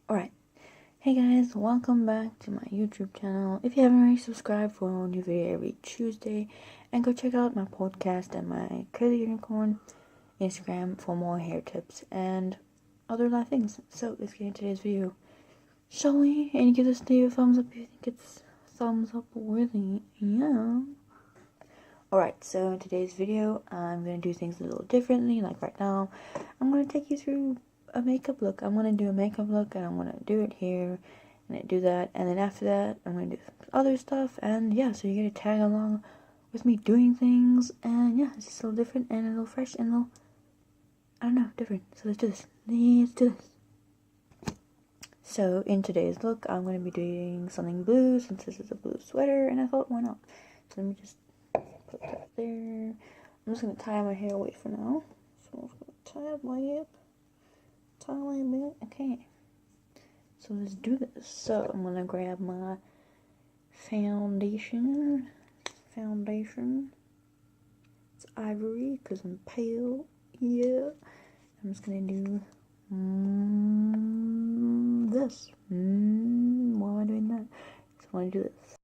Alright, hey guys, welcome back to my YouTube channel. If you haven't already subscribed for a new video every Tuesday, and go check out my podcast and my Curly Unicorn Instagram for more hair tips and other life things. So let's get into today's video, shall we? And give this video a thumbs up if you think it's thumbs up worthy. Yeah. Alright, so in today's video, I'm going to do things a little differently. Like right now, I'm going to take you through a makeup look. I'm going to do a makeup look, and I'm going to do it here, and do that, and then after that, I'm going to do some other stuff, and yeah, so you're going to tag along with me doing things, and yeah, it's just a little different, and a little fresh, and a little, I don't know, different. So let's do this. So in today's look, I'm going to be doing something blue, since this is a blue sweater, and I thought, why not? So let me just put that there. I'm just going to tie my hair away for now. So I'm just going to tie it way up. Tie a bit. Okay. So let's do this. So I'm going to grab my foundation. It's ivory because I'm pale. Yeah. I'm just going to do this. Why am I doing that? So I want to do this.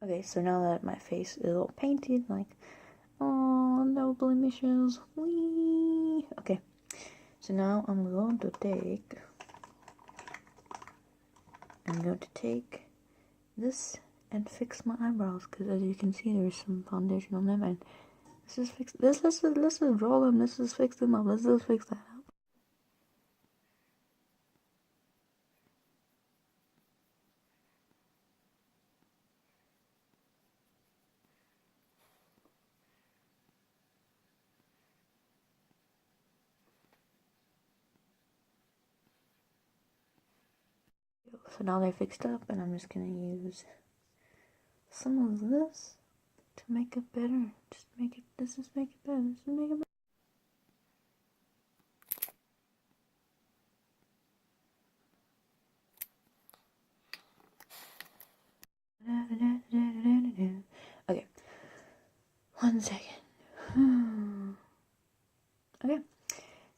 Okay, so now that my face is all painted, like, oh, no blemishes, wee. Okay, so now I'm going to take this and fix my eyebrows, because as you can see, there's some foundation on them, and let's just fix this. Let's just draw them. Let's just fix them up. Let's just fix that up. So now they're fixed up, and I'm just gonna use some of this to make it better. Just make it better. Just make it better. Okay, 1 second. Okay,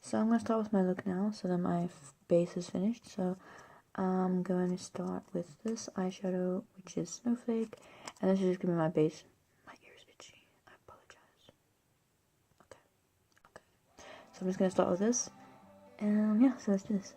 so I'm gonna start with my look now, so that my base is finished. So I'm going to start with this eyeshadow, which is Snowflake, and this is just gonna be my base. My ear's itchy. I apologize. Okay. So I'm just gonna start with this. Yeah. So let's do this.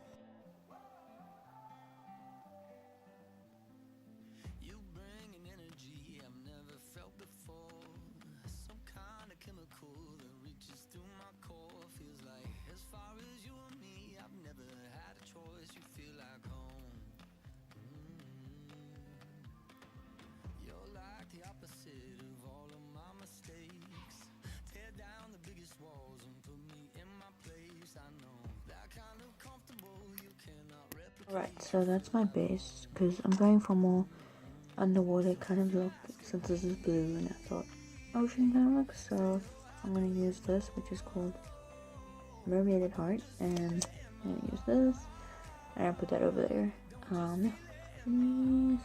Alright, so that's my base, because I'm going for more underwater kind of look, since this is blue, and I thought ocean kind of look, so I'm going to use this, which is called Mermaided Heart, and I'm going to use this, and I'll put that over there. Yeah.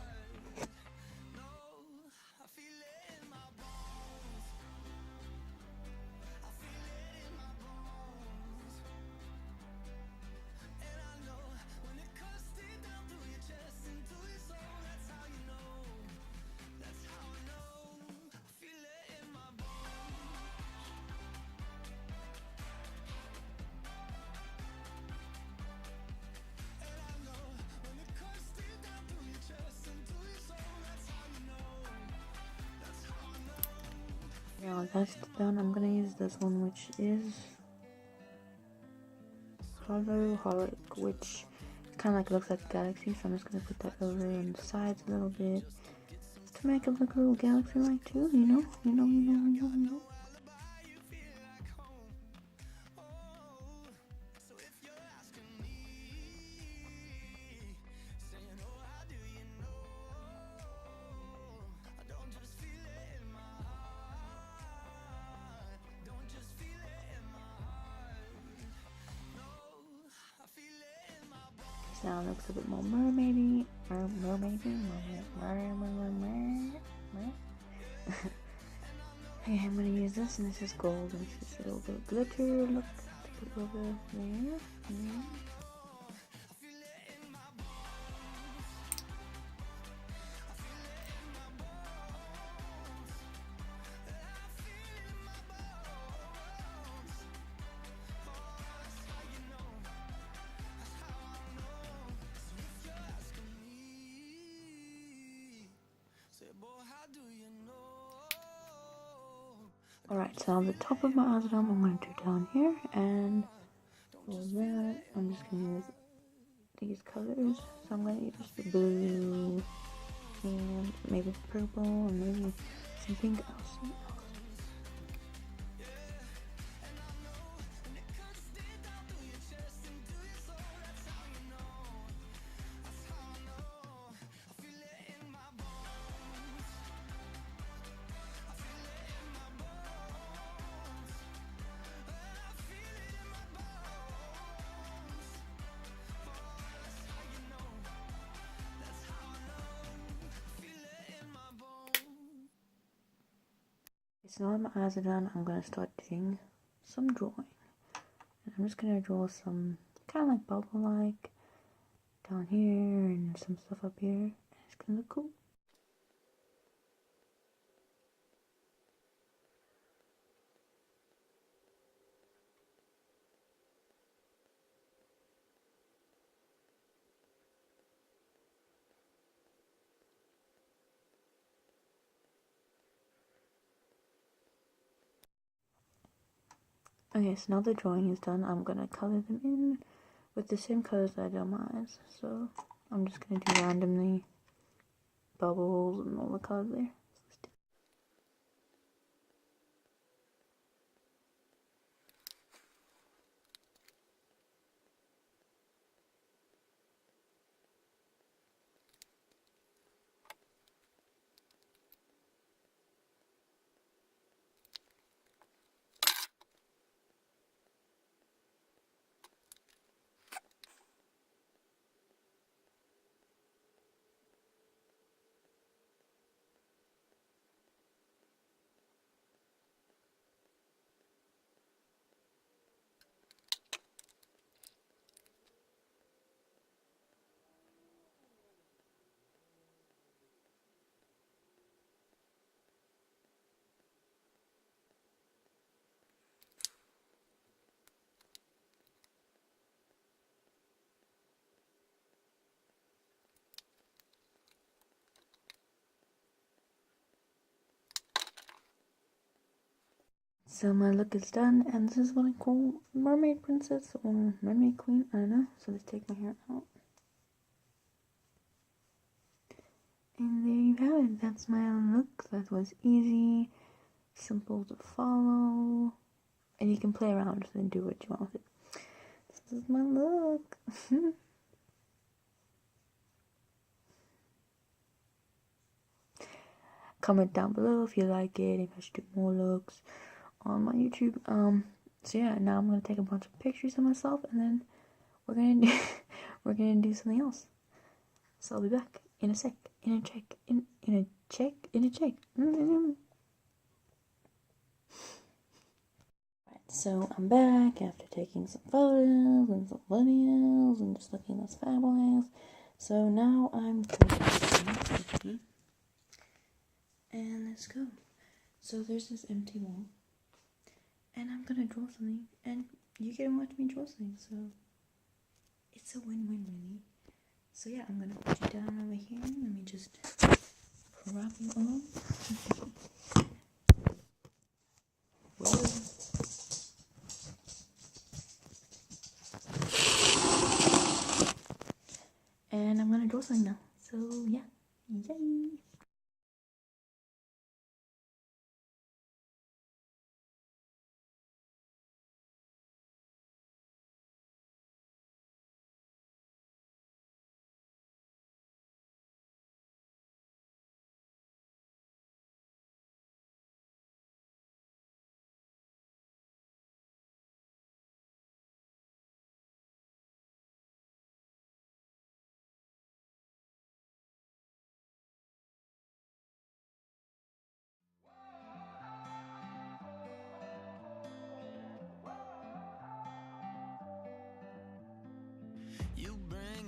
Now that's done, I'm gonna use this one, which is hollow, which kind of like looks like a galaxy. So I'm just gonna put that over on the sides a little bit to make it look a little galaxy-like too. You know. Now it looks a bit more mermaidy. Okay, I'm gonna use this, and this is gold, and it's just a little bit of glitter. Look, to put over there. Yeah. Alright, so on the top of my eyes I'm going to do down here, and for that, I'm just going to use these colors. So I'm going to use the blue, and maybe purple, and maybe some pink. I'll see. So now that my eyes are done, I'm going to start doing some drawing. And I'm just going to draw some kind of like bubble-like down here and some stuff up here. It's going to look cool. Okay, so now the drawing is done, I'm gonna color them in with the same colors that I did on my eyes. So I'm just gonna do randomly bubbles and all the colors there. So my look is done, and this is what I call mermaid princess or mermaid queen, I don't know. So let's take my hair out. And there you have it, that's my look. That was easy, simple to follow, and you can play around and do what you want with it. This is my look. Comment down below if you like it, if I should do more looks on my YouTube. So yeah, now I'm gonna take a bunch of pictures of myself, and then we're gonna do something else. So I'll be back in a sec, in a check. Right, so I'm back after taking some photos and some videos and just looking at fabulous. So now I'm going and let's go. So there's this empty wall, and I'm gonna draw something, and you can watch me draw something, so it's a win-win really. So yeah, I'm gonna put you down over here. Let me just prop you up.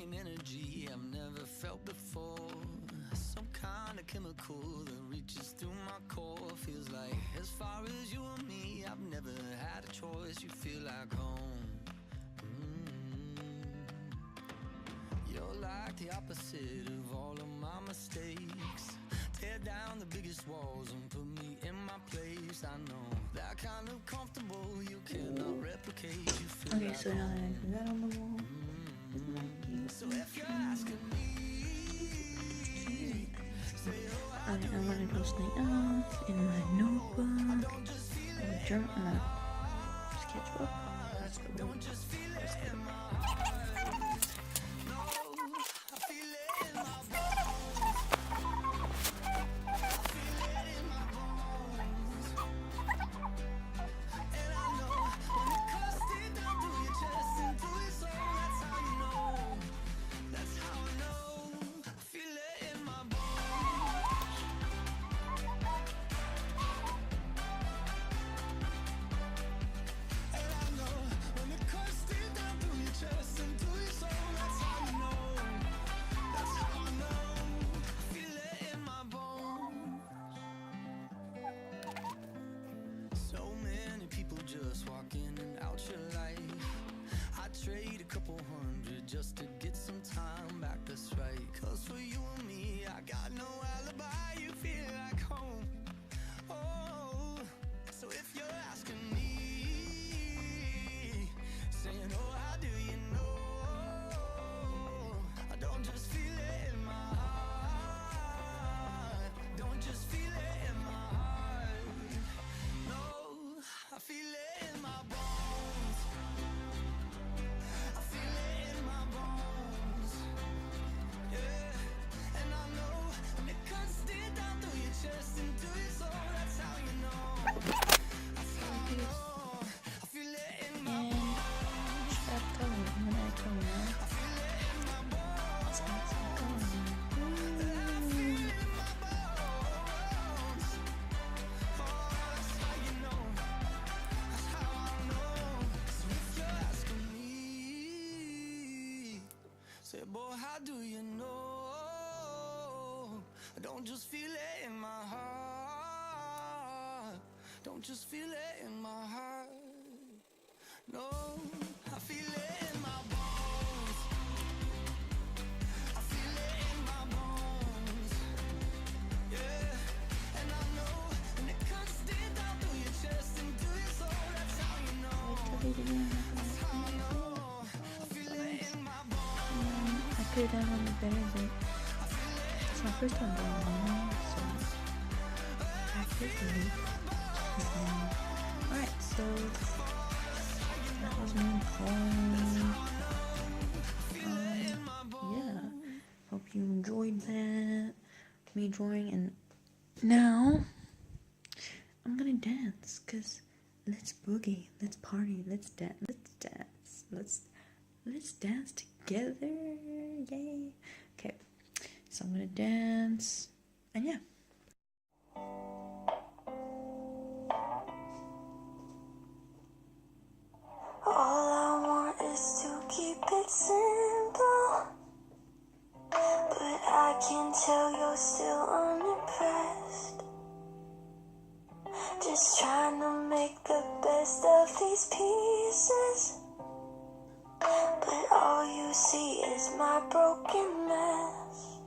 bringing energy I've never felt before. Some kind of chemical that reaches through my core. Feels like as far as you and me, I've never had a choice. You feel like home. You're like the opposite of all of my mistakes. Tear down the biggest walls and put me in my place. I know that kind of comfortable you cannot replicate. You feel Okay, like so now that I do that on the wall, so if you're asking me, I'm gonna do something else in my notebook, my journal, my sketchbook. That's the don't just feel it in my heart. No, I feel it in my bones. I feel it in my bones. And I know when it cuts deep down through your chest and through your soul, that's how you know. That's how I know. I feel it in my bones. And I know when it cuts deep down through your chest and through your soul, that's how you know. That's how I know. I feel it in my bones. So many people just walk in and out your life. I trade a couple hundred just to get some time back, that's right. Cause for you and me, I got no alibi. You feel like home. Oh, so if you're asking me, saying, oh, how do you know? I don't just feel it in my heart. Don't just feel it in my heart. No, I feel it in my bones. I feel it in my bones. Yeah, and I know when it cuts deep down through your chest and through your soul, that's how you know. That's how I know. I feel it in my bones. Stop going. When I come now, stop going. That's how you know. That's how I know. So if you're asking me, say, boy, how do you know? I don't just feel it in my heart. Don't just feel it in my heart. No, I feel it in my bones. I feel it in my bones. Yeah, and I know when it cuts deep down through your chest and through your soul, that's how you know. That's how I know. I feel it in my bones. I could have done one better, but it's my first time doing one, so practice and alright, so that was my drawing. Yeah, hope you enjoyed that, me drawing, and now I'm gonna dance, cause let's boogie, let's party, let's dance, let's dance together, yay. Okay, so I'm gonna dance, and yeah. All I want is to keep it simple, but I can tell you're still unimpressed. Just trying to make the best of these pieces, but all you see is my broken mess.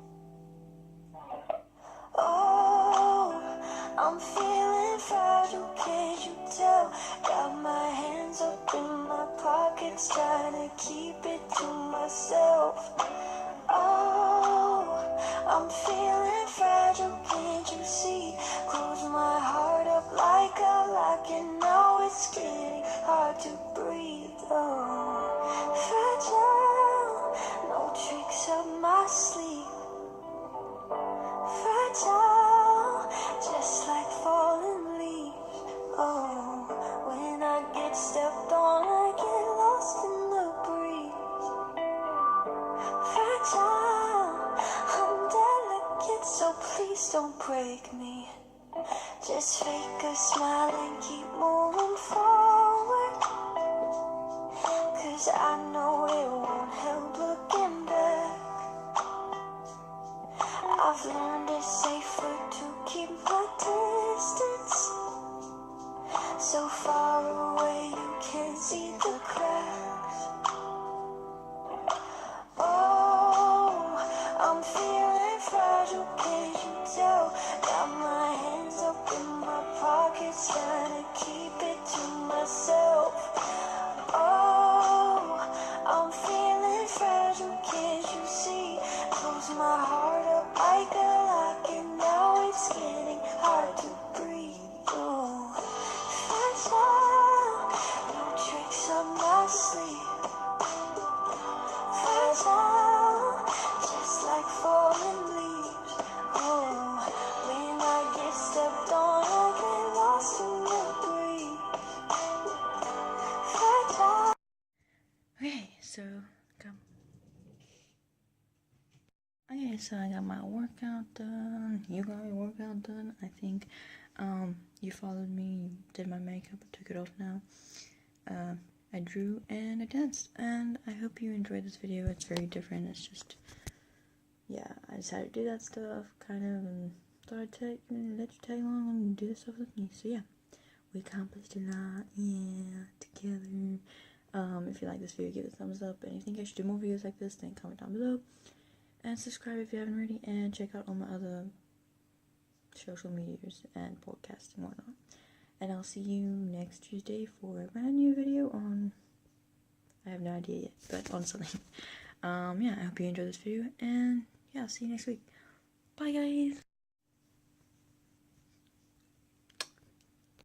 Oh, I'm feeling fragile, can't you tell? Got my hands up in my pockets, trying to keep it to myself. Oh, I'm feeling fragile, can't you see? Close my heart up like a lock, and now it's getting hard to breathe. Oh, fragile, no tricks up my sleeve. Fragile, just like fallen leaves. Oh, when I get stepped on, I get lost in the breeze. Fragile, I'm delicate, so please don't break me. Just fake a smile and keep moving forward, 'cause I know it won't help looking better. I've learned it's safer to keep my distance. So far away you can't see the cracks. Oh, I'm feeling fragile, can't you tell? Got my hands up in my pockets, trying to keep it to myself. Oh, I'm feeling fragile, can't you see? Close my heart up like a lock, and now it's getting hard to breathe. Oh, fragile, no tricks up my sleeve. Fragile, just like falling leaves. Oh, when I get stepped on, I get lost in the breeze. Fragile. Okay, I got my workout done. You got your workout done. I think you followed me, you did my makeup, I took it off now. I drew and I danced, and I hope you enjoyed this video. It's very different. It's just, yeah, I decided to do that stuff kind of, and thought I'd let you tag along and do this stuff with me. So yeah, we accomplished a lot, yeah, together. If you like this video, give it a thumbs up, and if you think I should do more videos like this, then comment down below, and subscribe if you haven't already, and check out all my other social medias and podcasts and whatnot. And I'll see you next Tuesday for a brand new video on, I have no idea yet, but on something. Yeah, I hope you enjoyed this video, and yeah, I'll see you next week. Bye guys!